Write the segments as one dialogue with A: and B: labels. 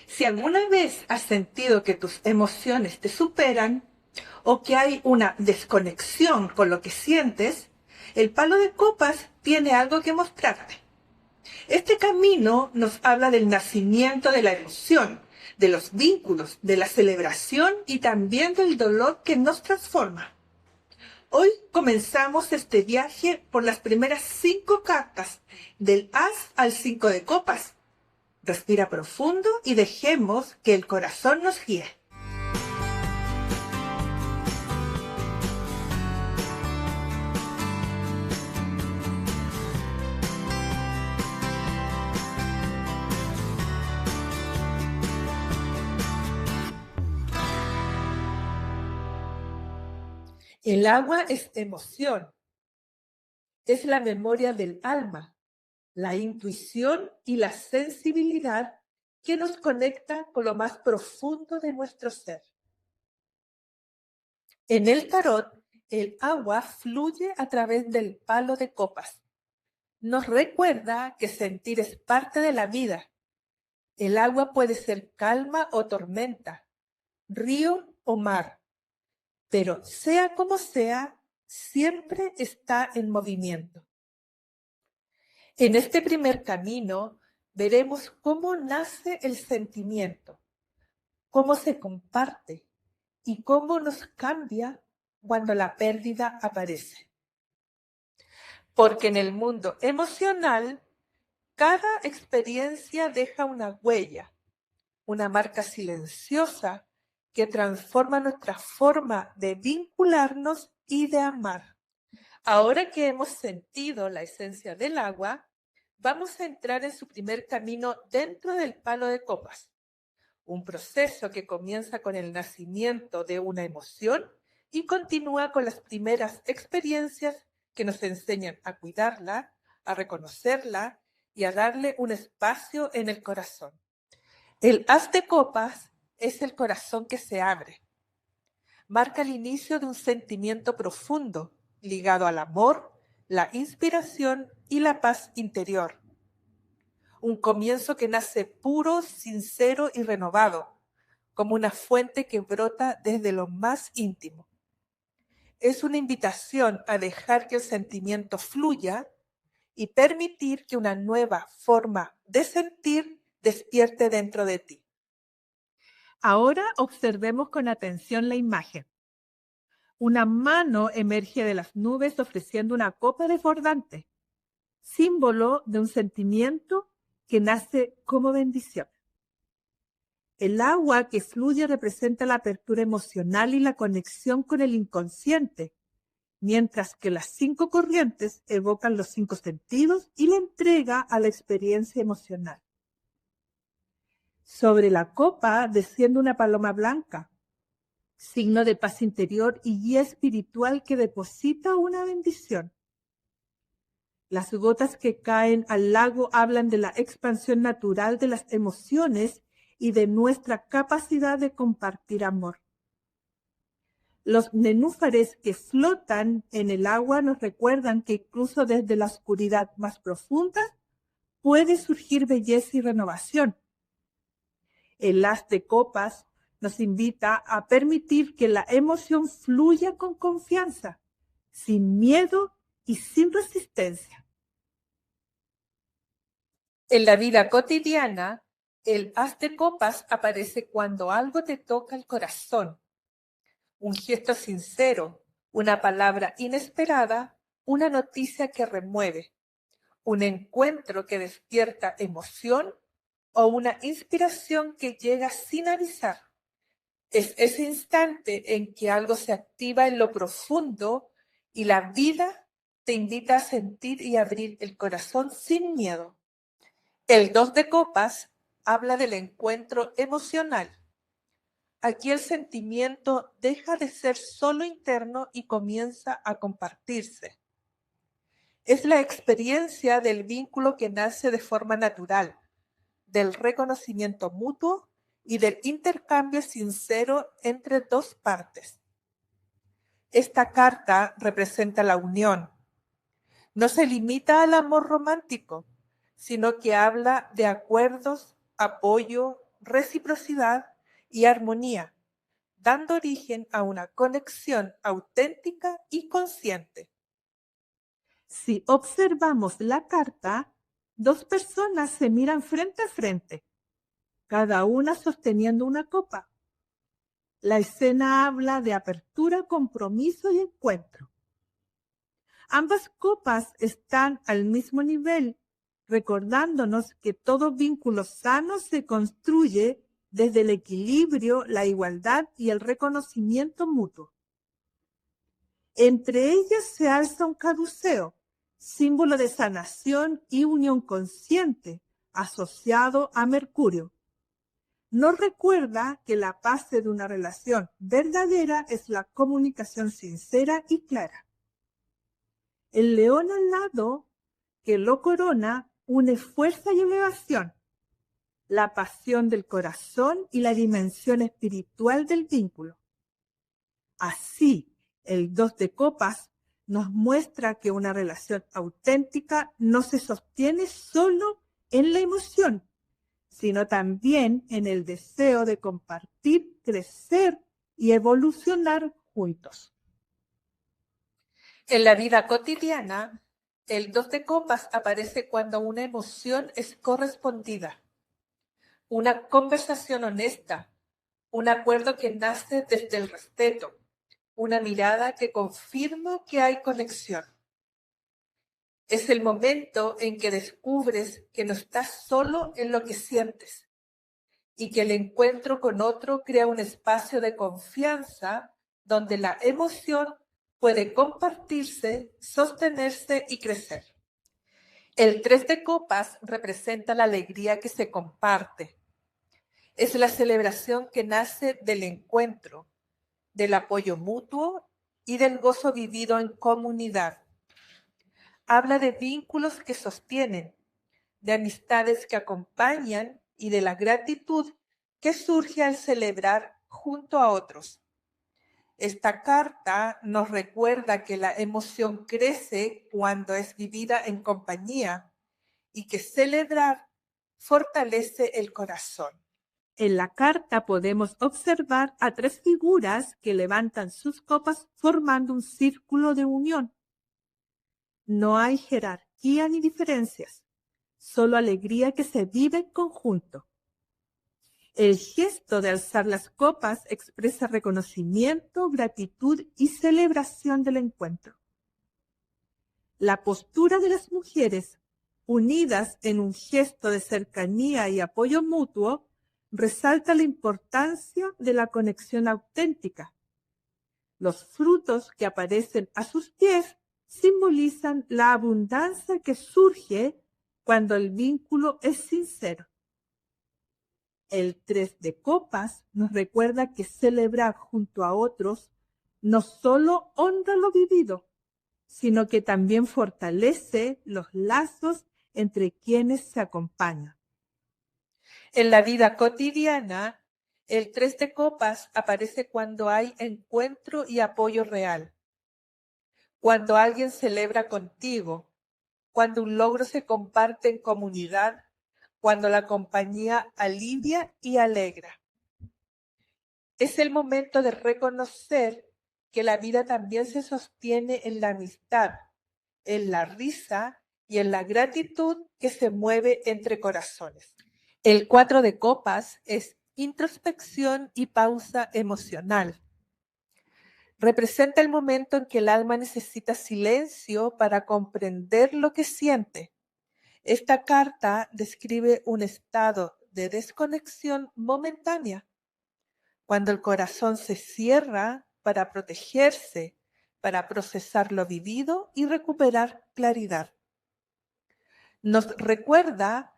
A: Si alguna vez has sentido que tus emociones te superan o que hay una desconexión con lo que sientes, el palo de copas tiene algo que mostrarte. Este camino nos habla del nacimiento de la emoción, de los vínculos, de la celebración y también del dolor que nos transforma. Hoy comenzamos este viaje por las primeras 5 cartas, del as al 5 de copas. Respira profundo y dejemos que el corazón nos guíe. El agua es emoción, es la memoria del alma, la intuición y la sensibilidad que nos conecta con lo más profundo de nuestro ser. En el tarot, el agua fluye a través del palo de copas. Nos recuerda que sentir es parte de la vida. El agua puede ser calma o tormenta, río o mar, pero sea como sea, siempre está en movimiento. En este primer camino veremos cómo nace el sentimiento, cómo se comparte y cómo nos cambia cuando la pérdida aparece. Porque en el mundo emocional, cada experiencia deja una huella, una marca silenciosa que transforma nuestra forma de vincularnos y de amar. Ahora que hemos sentido la esencia del agua, vamos a entrar en su primer camino dentro del palo de copas. Un proceso que comienza con el nacimiento de una emoción y continúa con las primeras experiencias que nos enseñan a cuidarla, a reconocerla y a darle un espacio en el corazón. El as de copas es el corazón que se abre. Marca el inicio de un sentimiento profundo ligado al amor, la inspiración y la paz interior. Un comienzo que nace puro, sincero y renovado, como una fuente que brota desde lo más íntimo. Es una invitación a dejar que el sentimiento fluya y permitir que una nueva forma de sentir despierte dentro de ti. Ahora observemos con atención la imagen. Una mano emerge de las nubes ofreciendo una copa desbordante, símbolo de un sentimiento que nace como bendición. El agua que fluye representa la apertura emocional y la conexión con el inconsciente, mientras que las 5 corrientes evocan los 5 sentidos y la entrega a la experiencia emocional. Sobre la copa desciende una paloma blanca, signo de paz interior y guía espiritual que deposita una bendición. Las gotas que caen al lago hablan de la expansión natural de las emociones y de nuestra capacidad de compartir amor. Los nenúfares que flotan en el agua nos recuerdan que incluso desde la oscuridad más profunda puede surgir belleza y renovación. El as de copas nos invita a permitir que la emoción fluya con confianza, sin miedo y sin resistencia. En la vida cotidiana, el as de copas aparece cuando algo te toca el corazón. Un gesto sincero, una palabra inesperada, una noticia que remueve, un encuentro que despierta emoción o una inspiración que llega sin avisar. Es ese instante en que algo se activa en lo profundo y la vida te invita a sentir y abrir el corazón sin miedo. El 2 de copas habla del encuentro emocional. Aquí el sentimiento deja de ser solo interno y comienza a compartirse. Es la experiencia del vínculo que nace de forma natural, del reconocimiento mutuo y del intercambio sincero entre dos partes. Esta carta representa la unión. No se limita al amor romántico, sino que habla de acuerdos, apoyo, reciprocidad y armonía, dando origen a una conexión auténtica y consciente.
B: Si observamos la carta, dos personas se miran frente a frente, cada una sosteniendo una copa. La escena habla de apertura, compromiso y encuentro. Ambas copas están al mismo nivel, recordándonos que todo vínculo sano se construye desde el equilibrio, la igualdad y el reconocimiento mutuo. Entre ellas se alza un caduceo, símbolo de sanación y unión consciente, asociado a Mercurio. Nos recuerda que la base de una relación verdadera es la comunicación sincera y clara. El león al lado, que lo corona, une fuerza y elevación, la pasión del corazón y la dimensión espiritual del vínculo. Así, el 2 de copas nos muestra que una relación auténtica no se sostiene solo en la emoción, sino también en el deseo de compartir, crecer y evolucionar juntos.
A: En la vida cotidiana, el 2 de copas aparece cuando una emoción es correspondida, una conversación honesta, un acuerdo que nace desde el respeto, una mirada que confirma que hay conexión. Es el momento en que descubres que no estás solo en lo que sientes y que el encuentro con otro crea un espacio de confianza donde la emoción puede compartirse, sostenerse y crecer. El 3 de copas representa la alegría que se comparte. Es la celebración que nace del encuentro, del apoyo mutuo y del gozo vivido en comunidad. Habla de vínculos que sostienen, de amistades que acompañan y de la gratitud que surge al celebrar junto a otros. Esta carta nos recuerda que la emoción crece cuando es vivida en compañía y que celebrar fortalece el corazón.
B: En la carta podemos observar a tres figuras que levantan sus copas formando un círculo de unión. No hay jerarquía ni diferencias, solo alegría que se vive en conjunto. El gesto de alzar las copas expresa reconocimiento, gratitud y celebración del encuentro. La postura de las mujeres, unidas en un gesto de cercanía y apoyo mutuo, resalta la importancia de la conexión auténtica. Los frutos que aparecen a sus pies simbolizan la abundancia que surge cuando el vínculo es sincero. El 3 de copas nos recuerda que celebrar junto a otros no solo honra lo vivido, sino que también fortalece los lazos entre quienes se acompañan.
A: En la vida cotidiana, el 3 de copas aparece cuando hay encuentro y apoyo real, cuando alguien celebra contigo, cuando un logro se comparte en comunidad, cuando la compañía alivia y alegra. Es el momento de reconocer que la vida también se sostiene en la amistad, en la risa y en la gratitud que se mueve entre corazones. El 4 de copas es introspección y pausa emocional. Representa el momento en que el alma necesita silencio para comprender lo que siente. Esta carta describe un estado de desconexión momentánea, cuando el corazón se cierra para protegerse, para procesar lo vivido y recuperar claridad. Nos recuerda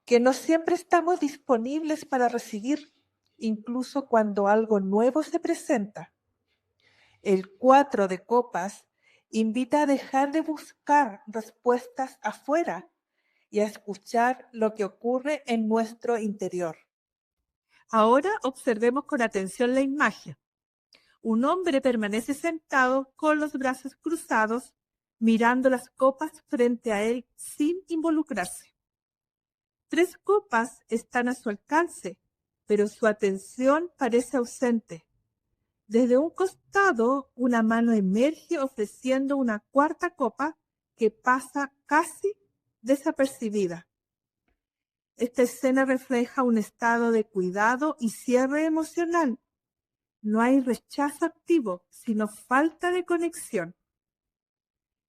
A: que no siempre estamos disponibles para recibir, incluso cuando algo nuevo se presenta. El 4 de copas invita a dejar de buscar respuestas afuera y a escuchar lo que ocurre en nuestro interior.
B: Ahora observemos con atención la imagen. Un hombre permanece sentado con los brazos cruzados, mirando las copas frente a él sin involucrarse. 3 copas están a su alcance, pero su atención parece ausente. Desde un costado, una mano emerge ofreciendo una cuarta copa que pasa casi desapercibida. Esta escena refleja un estado de cuidado y cierre emocional. No hay rechazo activo, sino falta de conexión.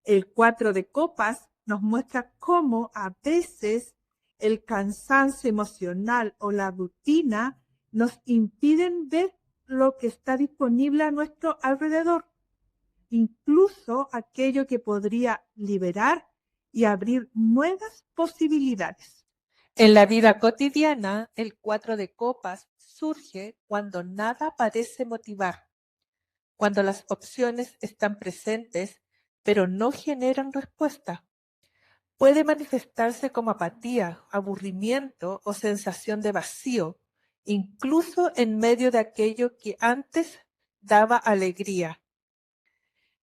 B: El 4 de copas nos muestra cómo a veces el cansancio emocional o la rutina nos impiden ver lo que está disponible a nuestro alrededor, incluso aquello que podría liberar y abrir nuevas posibilidades.
A: En la vida cotidiana, el 4 de copas surge cuando nada parece motivar, cuando las opciones están presentes, pero no generan respuesta. Puede manifestarse como apatía, aburrimiento o sensación de vacío, incluso en medio de aquello que antes daba alegría.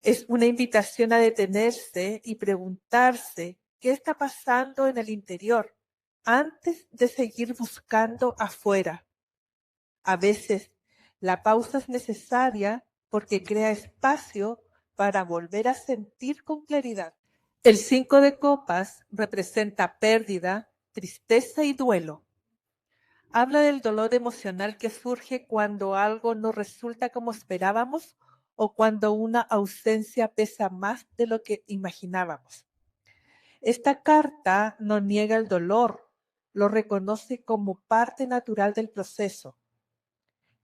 A: Es una invitación a detenerse y preguntarse qué está pasando en el interior antes de seguir buscando afuera. A veces la pausa es necesaria porque crea espacio para volver a sentir con claridad. El 5 de copas representa pérdida, tristeza y duelo. Habla del dolor emocional que surge cuando algo no resulta como esperábamos o cuando una ausencia pesa más de lo que imaginábamos. Esta carta no niega el dolor, lo reconoce como parte natural del proceso,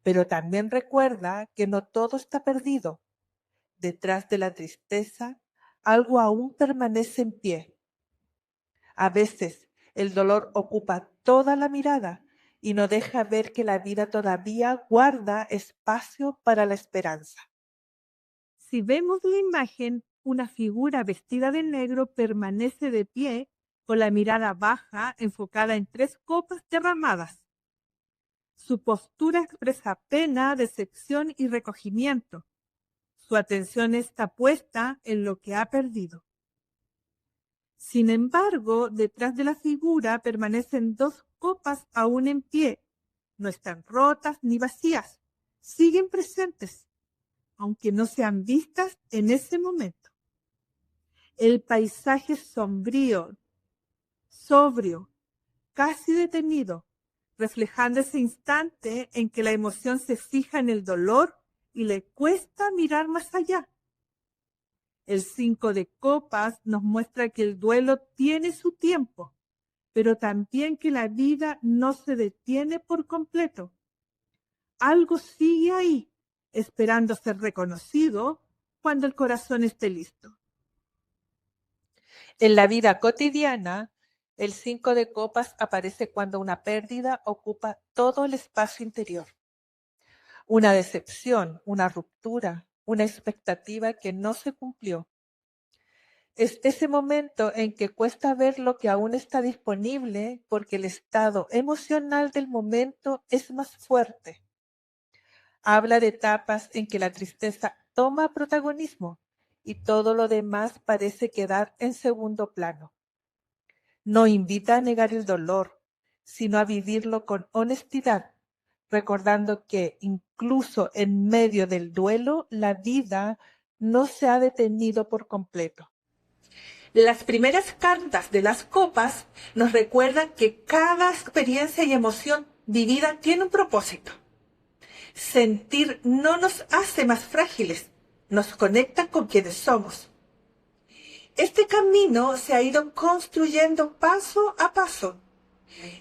A: pero también recuerda que no todo está perdido. Detrás de la tristeza, algo aún permanece en pie. A veces el dolor ocupa toda la mirada y no deja ver que la vida todavía guarda espacio para la esperanza.
B: Si vemos la imagen, una figura vestida de negro permanece de pie con la mirada baja enfocada en 3 copas derramadas. Su postura expresa pena, decepción y recogimiento. Su atención está puesta en lo que ha perdido. Sin embargo, detrás de la figura permanecen 2 copas aún en pie. No están rotas ni vacías. Siguen presentes, aunque no sean vistas en ese momento. El paisaje es sombrío, sobrio, casi detenido, reflejando ese instante en que la emoción se fija en el dolor y le cuesta mirar más allá. El 5 de copas nos muestra que el duelo tiene su tiempo, pero también que la vida no se detiene por completo. Algo sigue ahí, esperando ser reconocido cuando el corazón esté listo.
A: En la vida cotidiana, el 5 de copas aparece cuando una pérdida ocupa todo el espacio interior. Una decepción, una ruptura, una expectativa que no se cumplió. Es ese momento en que cuesta ver lo que aún está disponible porque el estado emocional del momento es más fuerte. Habla de etapas en que la tristeza toma protagonismo y todo lo demás parece quedar en segundo plano. No invita a negar el dolor, sino a vivirlo con honestidad, recordando que incluso en medio del duelo, la vida no se ha detenido por completo. Las primeras cartas de las copas nos recuerdan que cada experiencia y emoción vivida tiene un propósito. Sentir no nos hace más frágiles, nos conecta con quienes somos. Este camino se ha ido construyendo paso a paso.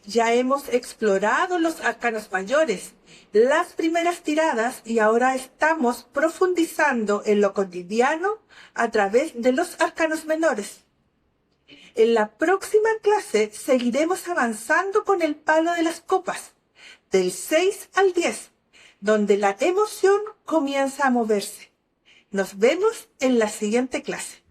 A: Ya hemos explorado los arcanos mayores, las primeras tiradas y ahora estamos profundizando en lo cotidiano a través de los arcanos menores. En la próxima clase seguiremos avanzando con el palo de las copas, del 6 al 10, donde la emoción comienza a moverse. Nos vemos en la siguiente clase.